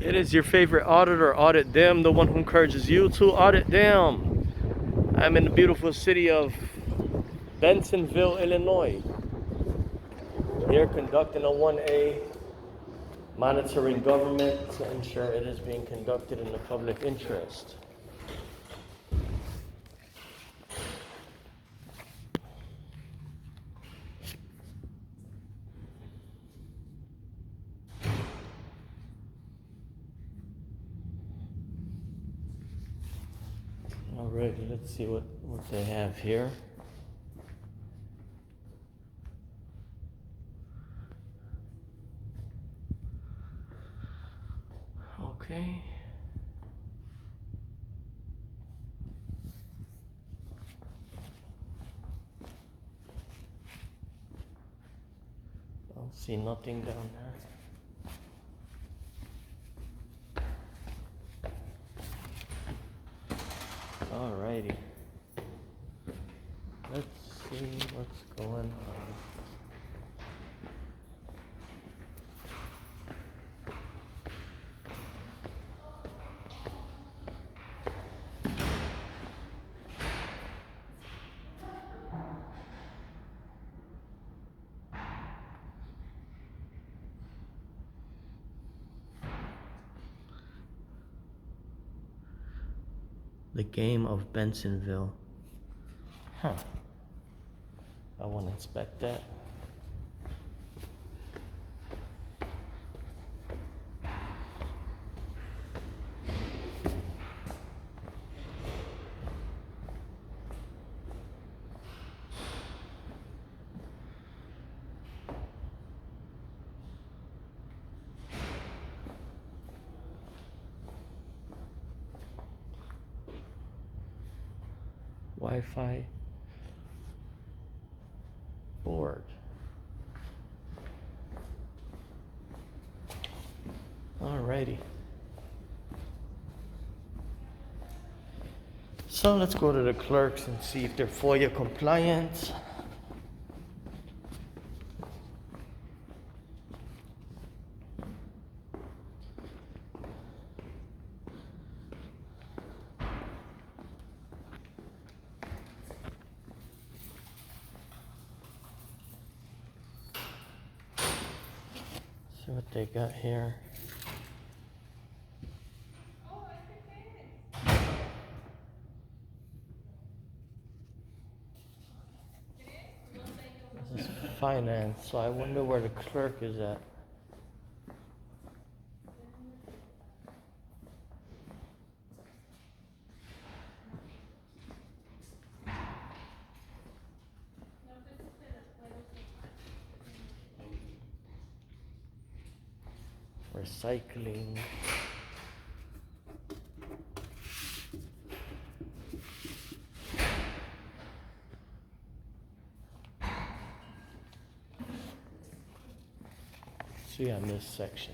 It is your favorite auditor, Audit Them, the one who encourages you to audit them. I'm in the beautiful city of Bensenville, Illinois. Here conducting a 1A, monitoring government to ensure it is being conducted in the public interest. Alrighty, let's see what they have here. Okay. Don't see nothing down there. Alrighty. Let's see what's going on. The game of Bensenville. Huh. I want to inspect that. Wi-Fi board. Alrighty. So let's go to the clerks and see if they're FOIA compliant. See what they got here. This is finance, so I wonder where the clerk is at. Recycling. See on this section.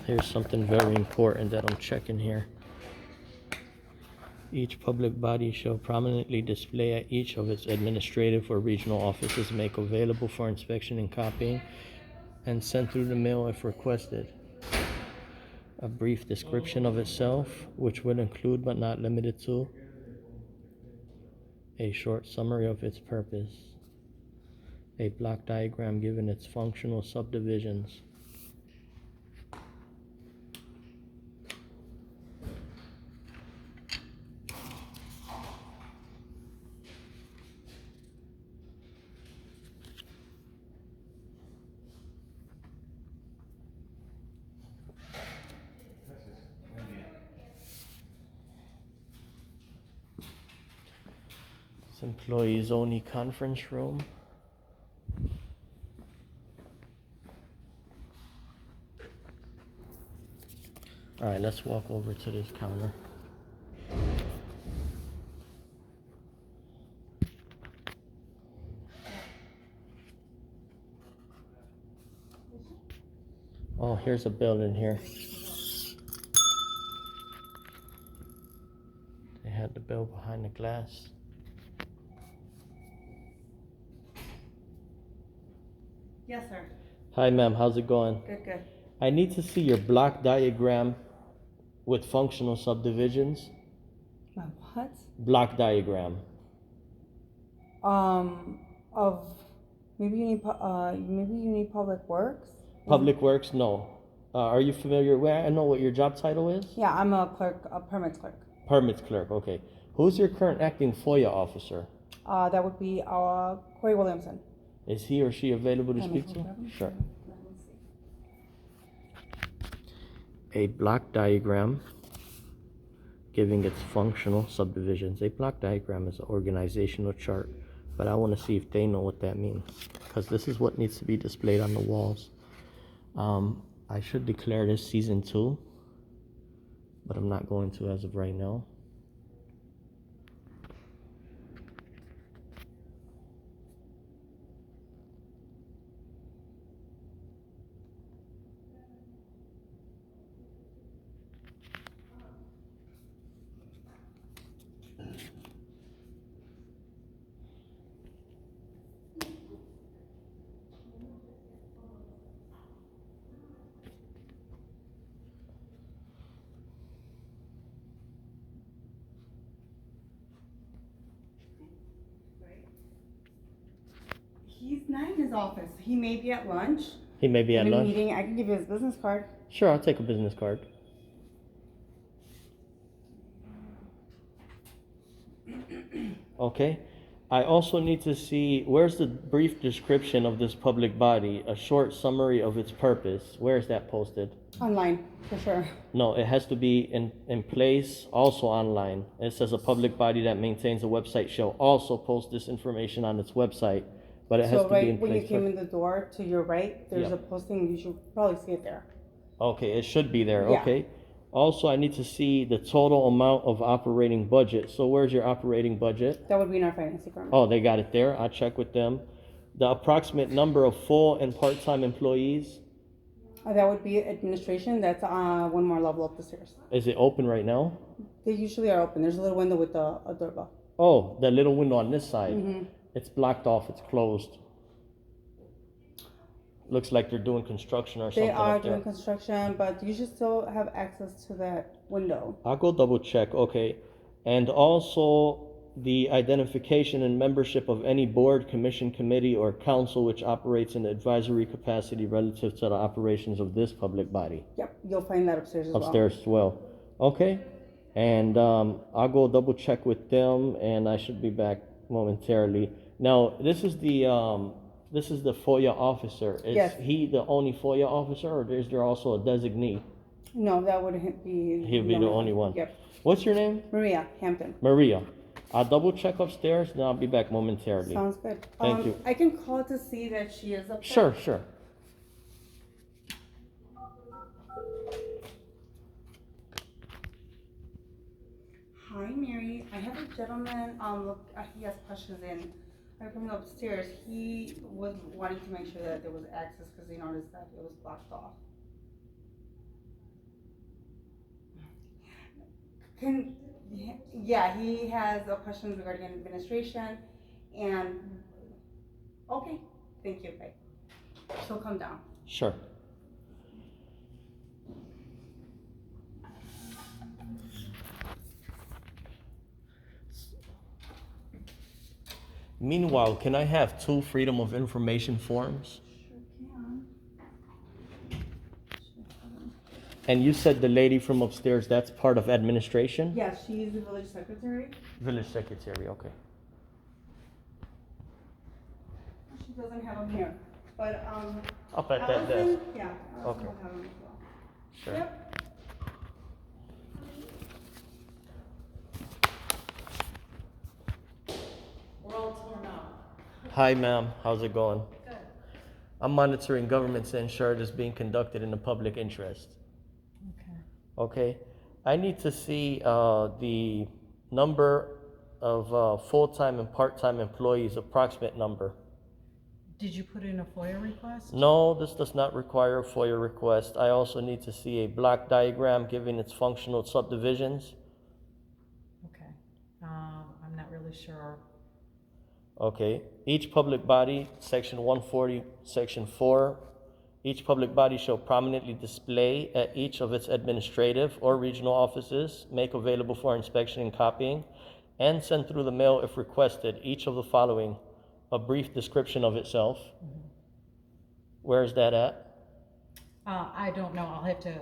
Here's something very important that I'm checking here. Each public body shall prominently display at each of its administrative or regional offices, make available for inspection and copying, and sent through the mail if requested. A brief description of itself, which would include but not limited to a short summary of its purpose, a block diagram giving its functional subdivisions, employees only conference room. All right, let's walk over to this counter. Oh, here's a building here. They had the bill behind the glass. Yes, sir. Hi, ma'am. How's it going? Good, good. I need to see your block diagram with functional subdivisions. My what? Block diagram. Of maybe you need public works. Public Works? No. Are you familiar? Where I know what your job title is? Yeah, I'm a clerk, a permits clerk. Permits clerk. Okay. Who's your current acting FOIA officer? That would be Corey Williamson. Is he or she available to Let me speak to? hold that. Sure. Let me see. A block diagram giving its functional subdivisions. A block diagram is an organizational chart, but I want to see if they know what that means, because this is what needs to be displayed on the walls. I should declare this season 2, but I'm not going to as of right now. He's not in his office. He may be at lunch. He may be at In a lunch. meeting. I can give you his business card. Sure, I'll take a business card. Okay. I also need to see, where's the brief description of this public body, a short summary of its purpose? Where is that posted? Online, for sure. No, it has to be in place, also online. It says a public body that maintains a website shall also post this information on its website, but it has So to be in right when you place. came in the door to your right, there's Yeah. a posting. You should probably see it there. Okay, it should be there, Yeah. okay. Also, I need to see the total amount of operating budget. So where's your operating budget? That would be in our finance department. Oh, they got it there. I'll check with them. The approximate number of full and part-time employees, That would be administration. That's one more level up the stairs. is it open right now? They usually are open. There's a little window with a doorbell. Oh, the little window on this side. Mm-hmm. It's blocked off, it's closed. Looks like they're doing construction or They something are up there. doing construction, but you should still have access to that window. I'll go double check, okay. And also the identification and membership of any board, commission, committee, or council which operates in advisory capacity relative to the operations of this public body. Yep, you'll find that upstairs as well. Upstairs as well. Okay. And I'll go double check with them, and I should be back momentarily. Now, this is the FOIA officer. Is Yes. he the only FOIA officer, or is there also a designee? No, that wouldn't be. He'll be the only one. Yep. What's your name? Maria Hampton. Maria. I'll double check upstairs, then I'll be back momentarily. Sounds good. Thank you. I can call to see that she is up there. Sure, sure. Hi, Mary. I have a gentleman. Look, he has questions in. I'm coming upstairs. He was wanting to make sure that there was access because he noticed that it was blocked off. Yeah, he has questions regarding administration and, okay, thank you, bye. She'll come down. Sure. Meanwhile, can I have 2 Freedom of Information forms? Sure can. And you said the lady from upstairs, that's part of administration? Yeah, she's the village secretary. Village secretary, okay. She doesn't have them here, but, Up at that Allison, desk. yeah, Allison Okay. will have them as well. Sure. Yep. We're all torn out. Hi, ma'am. How's it going? Good. I'm monitoring government to ensure it is being conducted in the public interest. Okay. Okay? I need to see the number of full-time and part-time employees, approximate number. Did you put in a FOIA request? No, this does not require a FOIA request. I also need to see a block diagram giving its functional subdivisions. Okay. I'm not really sure. Okay, each public body, section 140, section 4, each public body shall prominently display at each of its administrative or regional offices, make available for inspection and copying, and send through the mail if requested, each of the following: a brief description of itself. Where is that at? I don't know. I'll have to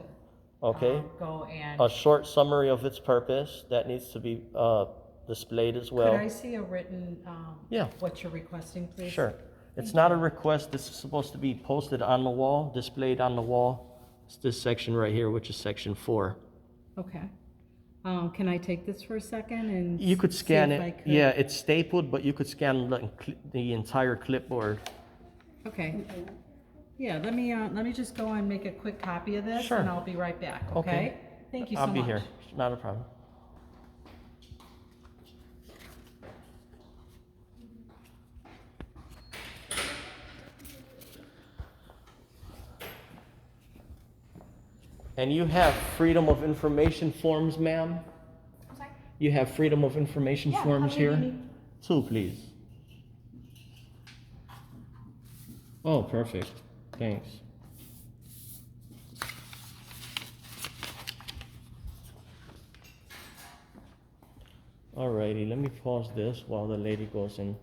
Okay, go and. a short summary of its purpose, that needs to be displayed as well. Could I see a written, Yeah. what you're requesting, please? Sure. It's not a request. This is supposed to be posted on the wall, displayed on the wall. It's this section right here, which is section 4. Okay. Can I take this for a second and? You could see scan if I it. could- Yeah, it's stapled, but you could scan the entire clipboard. Okay. Yeah, let me just go and make a quick copy of this. Sure. And I'll be right back, okay? Okay. Thank you so I'll much. be here. Not a problem. And you have freedom of information forms, ma'am? I'm sorry? You have freedom of information Yeah, forms how many do here? you need? 2, please. Oh, perfect. Thanks. Alrighty, let me pause this while the lady goes and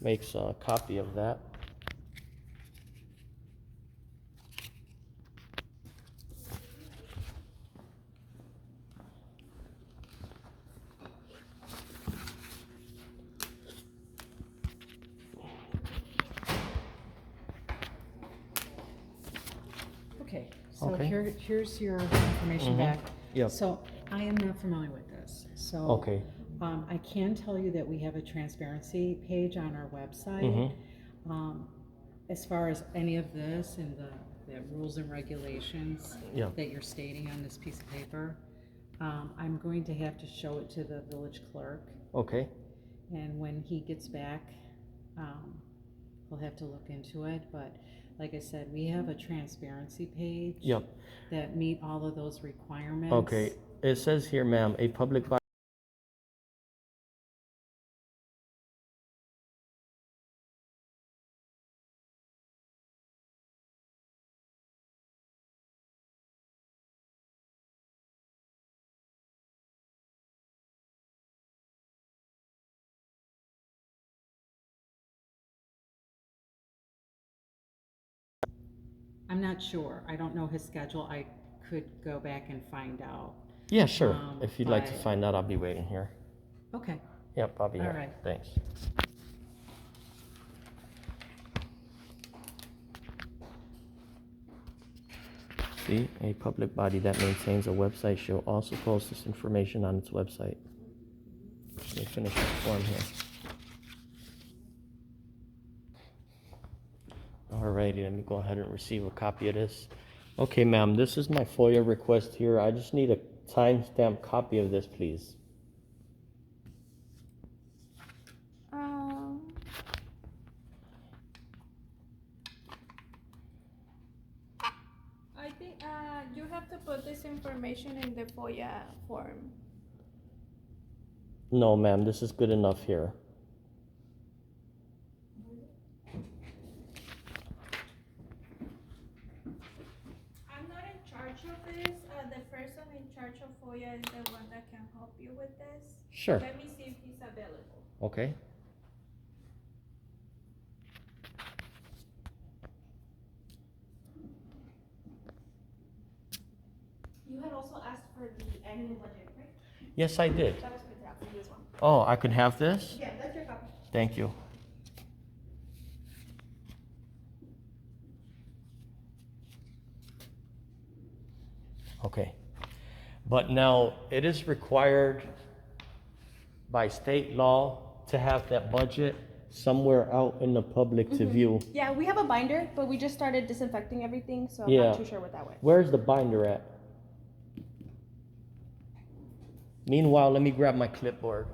makes a copy of that. Okay, so Okay. here's your information back. Yep. So I am not familiar with this, so. Okay. I can tell you that we have a transparency page on our website. As far as any of this and the rules and regulations Yeah. that you're stating on this piece of paper, I'm going to have to show it to the village clerk. Okay. And when he gets back, we'll have to look into it, but like I said, we have a transparency page. Yep. That meet all of those requirements. Okay. It says here, ma'am, a public body. I'm not sure. I don't know his schedule. I could go back and find out. Yeah, sure. If you'd like to but- find out, I'll be waiting here. Okay. Yep, I'll be All here. right. Thanks. See, a public body that maintains a website shall also post this information on its website. Let me finish this form here. Alrighty, let me go ahead and receive a copy of this. Okay, ma'am, this is my FOIA request here. I just need a timestamp copy of this, please. I think you have to put this information in the FOIA form. No, ma'am, this is good enough here. I'm not in charge of this. The person in charge of FOIA is the one that can help you with this. Sure. Let me see if he's available. Okay. You had also asked for the annual budget, right? Yes, I did. That was good to have for you as well. Oh, I could have this? Yeah, that's your copy. Thank you. Okay. But now, it is required by state law to have that budget somewhere out in the public to view. Yeah, we have a binder, but we just started disinfecting everything, so I'm Yeah. not too sure what that went. Where's the binder at? Meanwhile, let me grab my clipboard.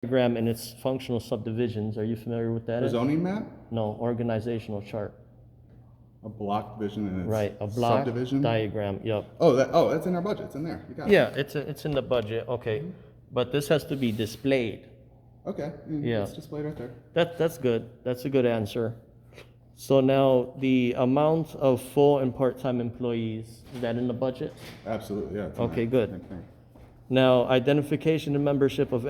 diagram and its functional subdivisions. Are you familiar with that? The zoning map, No, organizational chart. a block division and its Right, a block subdivision. diagram, yep. That's in our budget. It's in there. You got it. Yeah, it's in the budget, okay. But this has to be displayed. Okay. Yeah. It's displayed right there. That's good. That's a good answer. So now the amount of full and part-time employees, is that in the budget? Absolutely. Yeah. It's in Okay, there. good. Same thing. Now, identification and membership of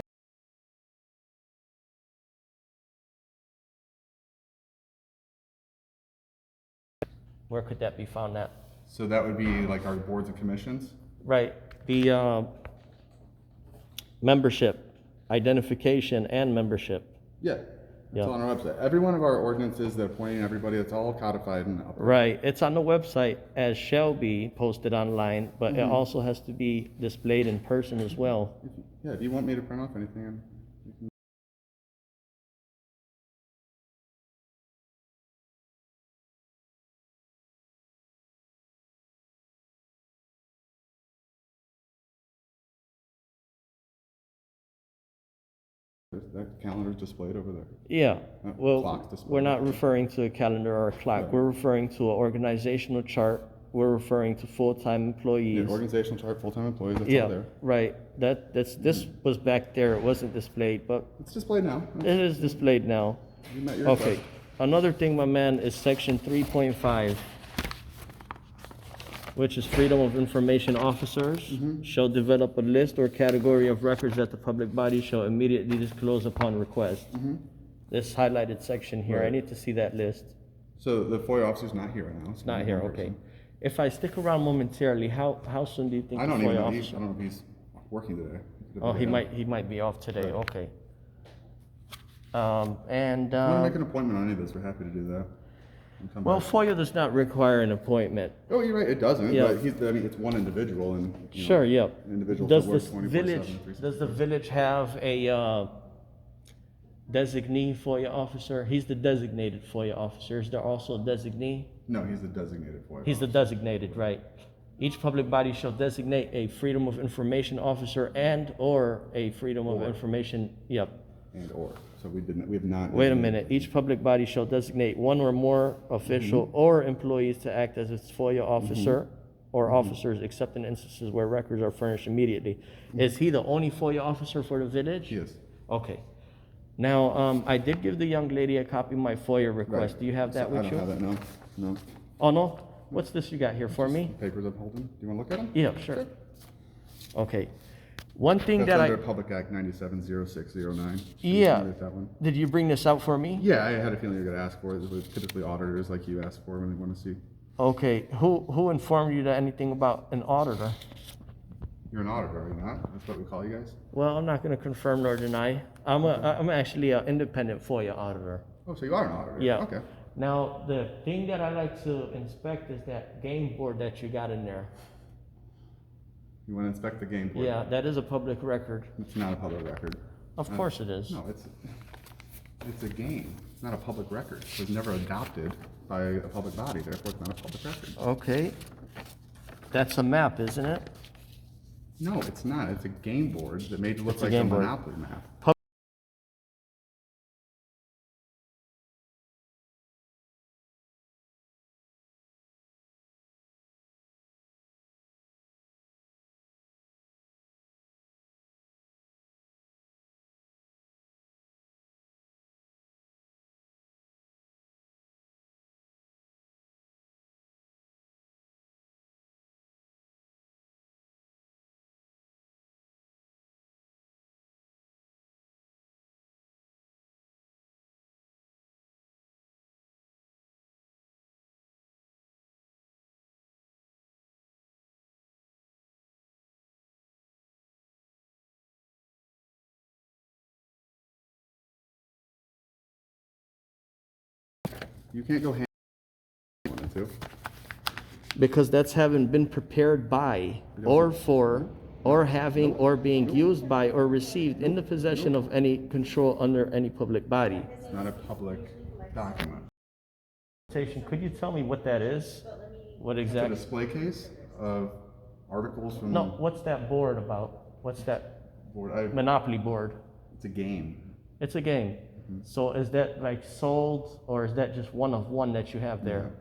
where could that be found at? So that would be like our boards and commissions. Right, the membership, identification and membership. Yeah. It's Yeah. all on our website. Every one of our ordinances that appointing everybody, it's all codified and up. Right, it's on the website as shall be posted online, but it also has to be displayed in person as well. Yeah. If you want me to print off anything, that calendar's displayed over there. Yeah, well, Clock's displayed. we're not referring to a calendar or a clock. We're referring to an organizational chart. We're referring to full-time Yeah, employees. organizational chart, full-time employees. That's all Yeah, there. right. This was back there. It wasn't displayed, but It's displayed now. it is displayed now. You met your Okay. request. Another thing, my man, is section 3.5, which is freedom of information officers shall develop a list or category of records that the public body shall immediately disclose upon request. This highlighted section here, I Right. need to see that list. So the FOIA officer's not here right now. It's not here, okay. If I stick around momentarily, how soon do you think I the don't even FOIA know. officer? I don't know if he's working today. Oh, he might be off today, Right. okay. If you want to make an appointment on any of this, we're happy to do that. And come Well, back. FOIA does not require an appointment. Oh, you're right. It doesn't. Yeah. But it's one individual, and you know, Sure, yep. individuals Does that work this 24/7, village, 365. does the village have a designee FOIA officer? He's the designated FOIA officer. Is there also a designee? No, he's the designated FOIA. He's the officer. designated, right? Each public body shall designate a Freedom of Information officer and/or a Freedom of Or. Information, yep. And or. So we have not. Wait a minute. Each public body shall designate one or more official or employees to act as its FOIA officer or officers, except in instances where records are furnished immediately. Is he the only FOIA officer for the village? He is. Okay. Now, I did give the young lady a copy of my FOIA request. Right. Do you have that So with I you? don't have that, no. No. Oh, no? What's this you got here for me? Papers I'm holding. Do you want to look at them? Yeah, sure. Okay. One thing That's that under I, Public Act 970609. Yeah. That one. did you bring this out for me? Yeah, I had a feeling you were going to ask for it. It was typically auditors like you ask for when they want to see. Okay. Who informed you that anything about an auditor? You're an auditor, are you not? That's what we call you guys? Well, I'm not going to confirm nor deny. I'm actually an independent FOIA auditor. Oh, so you are an auditor? Yeah. Okay. Now, the thing that I like to inspect is that game board that you got in there. You want to inspect the game board? Yeah, that is a public record. It's not a public record. Of course it is. No, it's a game. It's not a public record. It was never adopted by a public body, therefore it's not a public record. Okay. That's a map, isn't it? No, it's not. It's a game board that made it look It's a like a game board. Monopoly map. You can't go hand if you wanted to. Because that's having been prepared by, or for, or having, or being used by, or received in the possession of any control under any public body. It's not a public document. Could you tell me what that is? What It's a exactly? display case of articles from No, what's that board about? What's that board. Monopoly board? It's a game. It's a game. So is that like sold, or is that just one of one that you have there?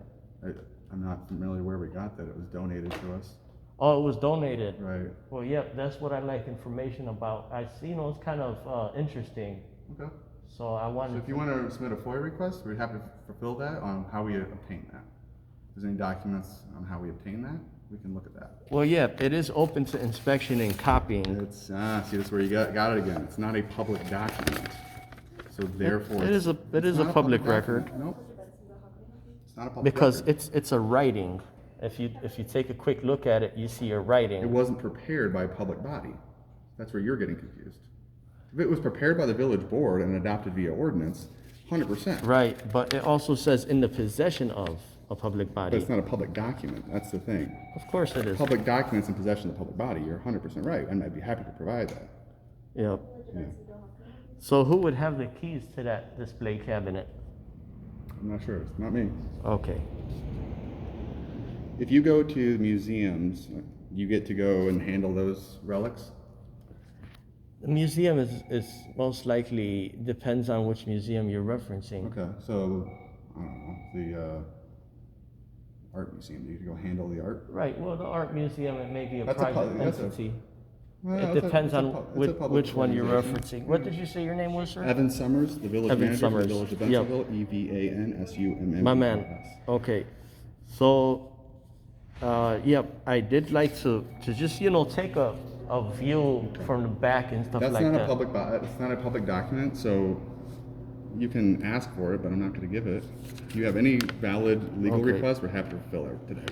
I'm not familiar where we got that. It was donated to us. Oh, it was donated. Right. Well, yep, that's what I like information about. I see, you know, it's kind of interesting. Okay. So I So wanted. if you want to submit a FOIA request, we'd have to fulfill that on how we obtain that. If there's any documents on how we obtain that, we can look at that. Well, yeah, it is open to inspection and copying. It's, see, that's where you got it again. It's not a public document. So therefore. It is a it's not public document. record. Nope. It's not a public Because record. it's a writing. If you take a quick look at it, you see a writing. It wasn't prepared by a public body. That's where you're getting confused. If it was prepared by the village board and adopted via ordinance, 100%. Right, but it also says in the possession of a public But body. it's not a public document. That's the thing. Of course it is. Public documents in possession of the public body, you're 100% right, and I'd be happy to provide that. Yep. Yeah. So who would have the keys to that display cabinet? I'm not sure. It's not me. Okay. If you go to museums, you get to go and handle those relics. The museum is most likely depends on which museum you're referencing. Okay, so I don't know, the art museum. You can go handle the art. Right. Well, the art museum, it may be a That's a private pub- that's a- entity. Well, It it's a- depends it's a on pub- it's a public which one you're organization. referencing. What did you say your name was, sir? Evan Summers, the village Evan manager Summers. for the village of Yep. Bensenville, EVANSUMMERS. My man. Okay. So, yep, I did like to just, you know, take a view from the back and stuff That's like not that. a public, it's not a public document, so you can ask for it, but I'm not gonna give it. If you have any valid legal Okay. requests, we're happy to fulfill it today.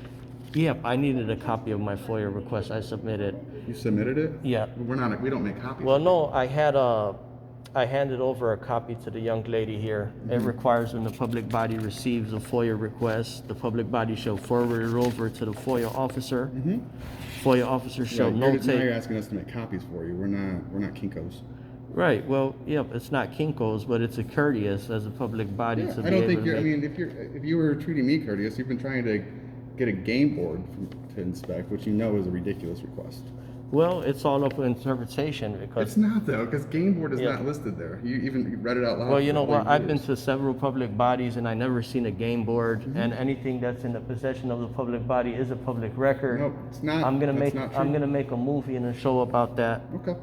Yep, I needed a copy of my FOIA request I submitted. You submitted it? Yeah. We don't make copies. Well, no, I handed over a copy to the young lady here. It requires when the public body receives a FOIA request, the public body shall forward it over to the FOIA officer. FOIA officer shall Right, now you're notate. asking us to make copies for you. We're not Kinko's. Right, well, yep, it's not Kinko's, but it's a courteous as a public body Yeah, to I be don't able think to you're, I make- mean, if you were treating me courteous, you've been trying to get a game board to inspect, which you know is a ridiculous request. Well, it's all up to interpretation It's because, not though, because game board is Yeah. not listed there. You even read it out loud. well, you for know all what, I've been viewers. to several public bodies and I never seen a game board, Mm-hmm. and anything that's in the possession of the public body is a public record. Nope, it's not. I'm gonna That's make not I'm true. gonna make a movie and a show about that. Okay.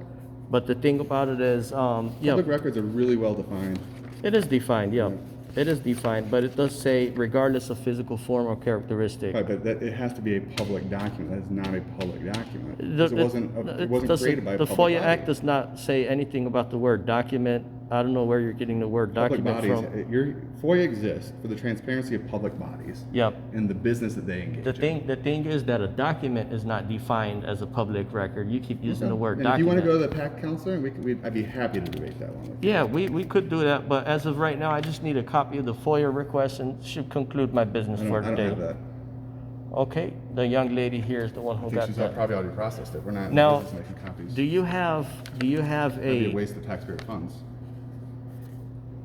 But the thing about it is, yeah, Public records are really well defined. it is defined. Yeah, it is defined, but it does say regardless of physical form or characteristic. Right, but it has to be a public document. That is not a public document. The- Because it it- wasn't doesn't- created by a the public FOIA body. Act does not say anything about the word document. I don't know where you're getting the word Public document bodies, from. your FOIA exists for the transparency of public bodies Yep. and the business that they engage The thing is that a document is not defined as a public record. You keep using the word And if you want document. to go to the PAC counselor, I'd be happy to debate that one with you. Yeah, we could do that, but as of right now, I just need a copy of the FOIA request and should conclude my business I for don't today. have that. Okay, the young lady here is the one I who think got she's that. probably already processed it. We're not in Now, the business of making copies. Do you have That'd be a a, waste of taxpayer funds.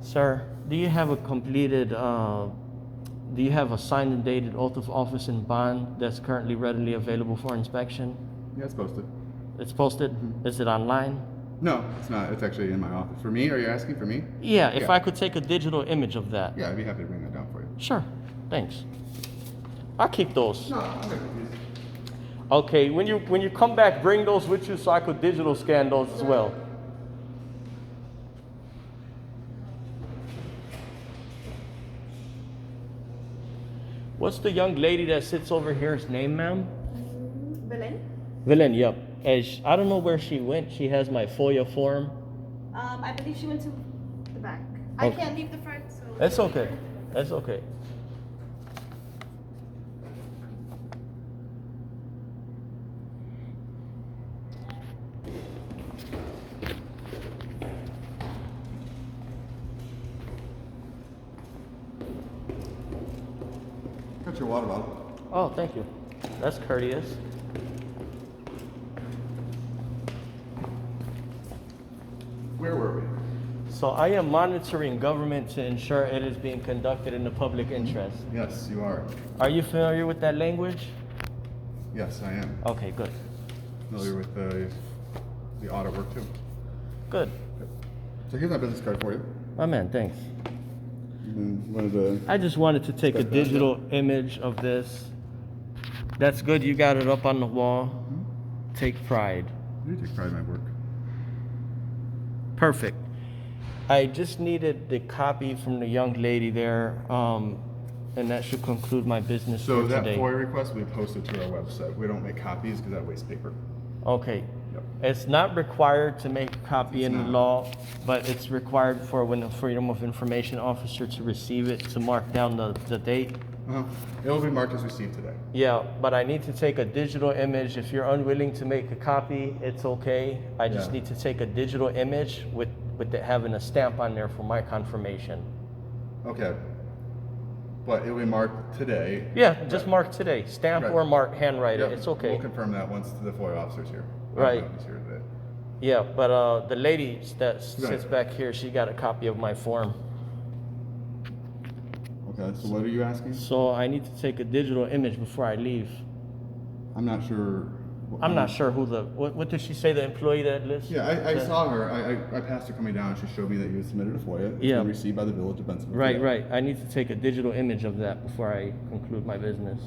sir, do you have a completed, do you have a signed and dated oath of office and bond that's currently readily available for inspection? Yeah, it's posted. It's posted? Mm-hmm. Is it online? No, it's not. It's actually in my office. For me, are you asking for me? Yeah, if Yeah. I could take a digital image of that. Yeah, I'd be happy to bring that down for you. Sure, thanks. I'll keep those. No, I'm good. Okay, when you come back, bring those with you so I could digital scan those as well. What's the young lady that sits over here's name, ma'am? Belen? Villain, yep. I don't know where she went. She has my FOIA form. I believe she went to the back. I Okay. can't leave the front, so. That's okay. That's okay. Got your water bottle. Oh, thank you. That's courteous. Where were we? So I am monitoring government to ensure it is being conducted in the public interest. Yes, you are. Are you familiar with that language? Yes, I am. Okay, good. Familiar with the audit work too. Good. So here's my business card for you. My man, thanks. And wanted to, I just wanted to take a Check that out. digital image of this. That's good. You got it up on the wall. Take pride. you take pride in my work. Perfect. I just needed the copy from the young lady there, and that should conclude my business So for that today. FOIA request we posted to our website. We don't make copies because that wastes paper. Okay. Yep. It's not required to make a copy It's in the not. law, but it's required for when the Freedom of Information Officer to receive it, to mark down the date. Uh-huh. It will be marked as received today. Yeah, but I need to take a digital image. If you're unwilling to make a copy, it's okay. I just Yeah. need to take a digital image with it having a stamp on there for my confirmation. Okay. But it will be marked today. Yeah, just mark today. Stamp Right. or mark, handwrite Yep. it. It's okay. We'll confirm that once the FOIA officer's here. Right. He's here today. Yeah, but the lady that sits Right. back here, she got a copy of my form. Okay, so what are you asking? So I need to take a digital image before I leave. I'm not sure. I'm not sure who what did she say, the employee that lives? Yeah, I saw her. I passed her coming down. She showed me that you submitted a FOIA. It's Yeah. been received by the Village of Benson. Right, right. I need to take a digital image of that before I conclude my business.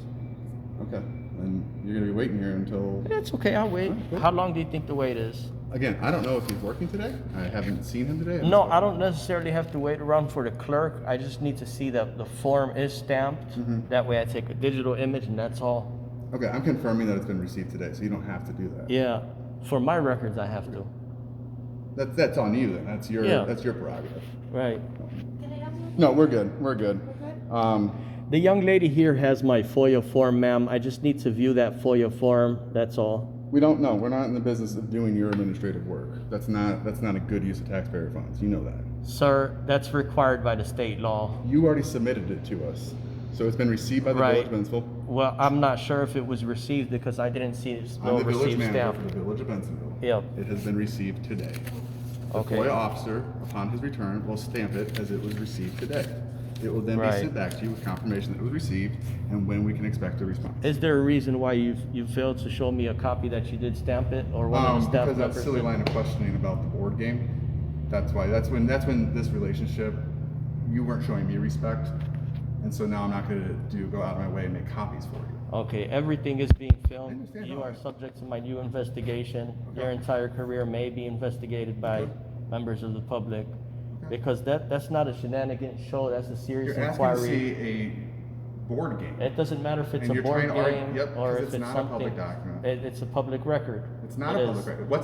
Okay. And you're going to be waiting here until. That's okay, I'll wait. How long do you think the wait is? Again, I don't know if he's working today. I haven't seen him today. No, I don't necessarily have to wait around for the clerk. I just need to see that the form is stamped. That way I take a digital image and that's all. Okay, I'm confirming that it's been received today, so you don't have to do that. Yeah, for my records I have to. That's on you then. That's your Yeah. that's your prerogative. Right. Can I help you? No, we're good. We're good. The young lady here has my FOIA form, ma'am. I just need to view that FOIA form, that's all. We don't know. We're not in the business of doing your administrative work. That's not a good use of taxpayer funds. You know that. Sir, that's required by the state law. You already submitted it to us, so it's been received by the Right. Village of Bensonville. Well, I'm not sure if it was received because I didn't see it, I'm no the village received manager stamp. for the Village of Bensonville. Yep. It has been received today. The Okay. FOIA officer, upon his return, will stamp it as it was received today. It will then be Right. sent back to you with confirmation that it was received and when we can expect a response. Is there a reason why you failed to show me a copy that you did stamp it, or one of the staff Because that members silly did? line of questioning about the board game. That's why. That's when this relationship. You weren't showing me respect, and so now I'm not going to go out of my way and make copies for you. Okay, everything is being I filmed. understand You all are that. subject to my new investigation. Okay. Your entire career may be investigated by Okay. members of the public. Okay. Because that's not a shenanigan show, that's a serious You're asking to inquiry. see a board game. It doesn't matter if it's And a you're board trying to argue- game yep, or 'cause if it's it's not a something. public document. It's a public record. It's not It a public is. record. What's